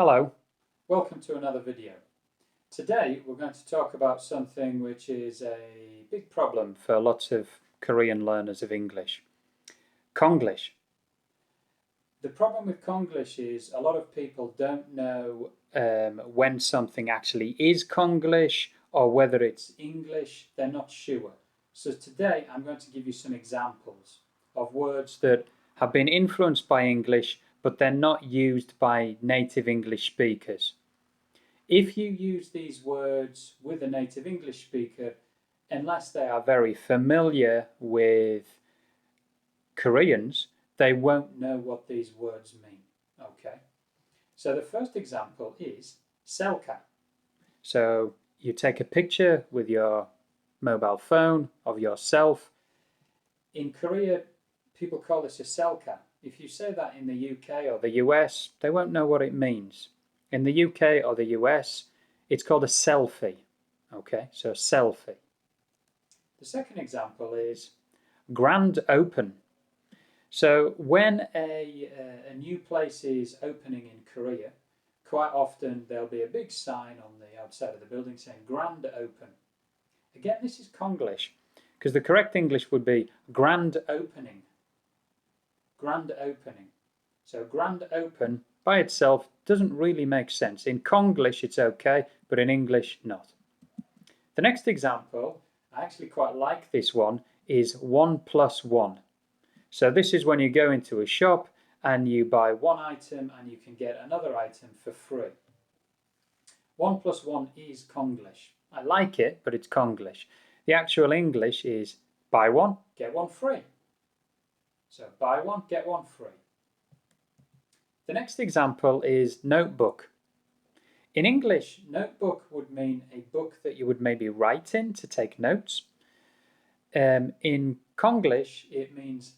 Hello, welcome to another video. Today we're going to talk about something which is a big problem for lots of Korean learners of English. Konglish. The problem with Konglish is a lot of people don't know when something actually is Konglish or whether it's English. They're not sure. So today I'm going to give you some examples of words that have been influenced by English but they're not used by native English speakers. If you use these words with a native English speaker, unless they are very familiar with Koreans, they won't know what these words mean. Okay, so the first example is selka. So you take a picture with your mobile phone of yourself. In Korea, people call this a selka. If you say that in the UK or the US, they won't know what it means. In the UK or the US, it's called a selfie. Okay, so selfie. The second example is grand open. So when a new place is opening in Korea, quite often there'll be a big sign on the outside of the building saying grand open. Again, this is Konglish, because the correct English would be grand opening. Grand opening. So grand open by itself doesn't really make sense. In Konglish it's okay, but in English not. The next example, I actually quite like this one, is 1+1. So this is when you go into a shop and you buy one item and you can get another item for free. 1+1 is Konglish. I like it, but it's Konglish. The actual English is buy one, get one free. So buy one, get one free. The next example is notebook. In English, notebook would mean a book that you would maybe write in to take notes. In Konglish, it means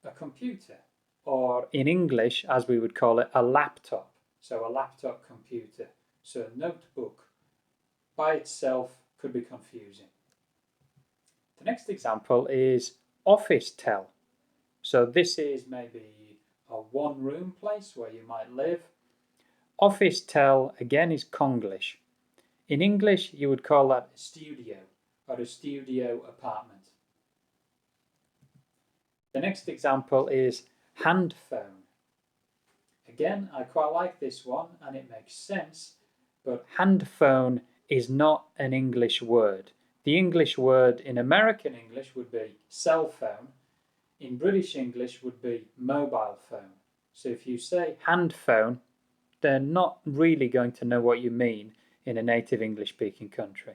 a computer, or in English, as we would call it, a laptop. So a laptop computer. So a notebook by itself could be confusing. The next example is office tel. So this is maybe a one-room place where you might live. Office tel, again, is Konglish. In English, you would call that a studio or a studio apartment. The next example is hand phone. Again, I quite like this one and it makes sense, but hand phone is not an English word. The English word in American English would be cell phone. In British English would be mobile phone. So if you say hand phone, they're not really going to know what you mean in a native English speaking country.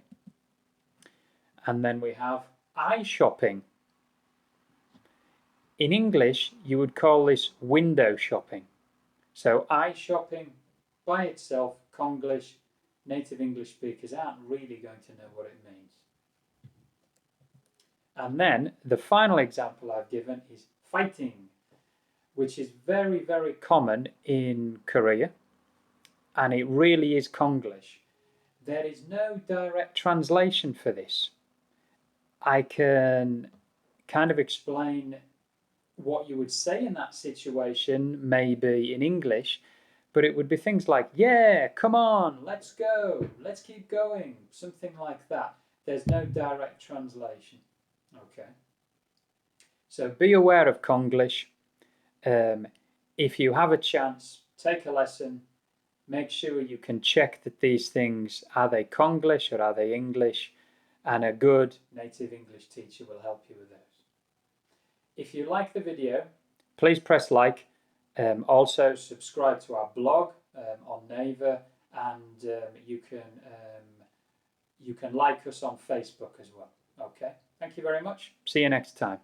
And then we have eye shopping. In English, you would call this window shopping. So eye shopping by itself, Konglish, native English speakers aren't really going to know what it means. And then the final example I've given is fighting, which is very, very common in Korea, and it really is Konglish. There is no direct translation for this. I can kind of explain what you would say in that situation, maybe in English, but it would be things like, yeah, come on, let's go, let's keep going, something like that. There's no direct translation. Okay. So be aware of Konglish. If you have a chance, take a lesson. Make sure you can check that these things, are they Konglish or are they English? And a good native English teacher will help you with those. If you like the video, please press like. Also subscribe to our blog on Naver, and you can like us on Facebook as well. Okay, thank you very much. See you next time.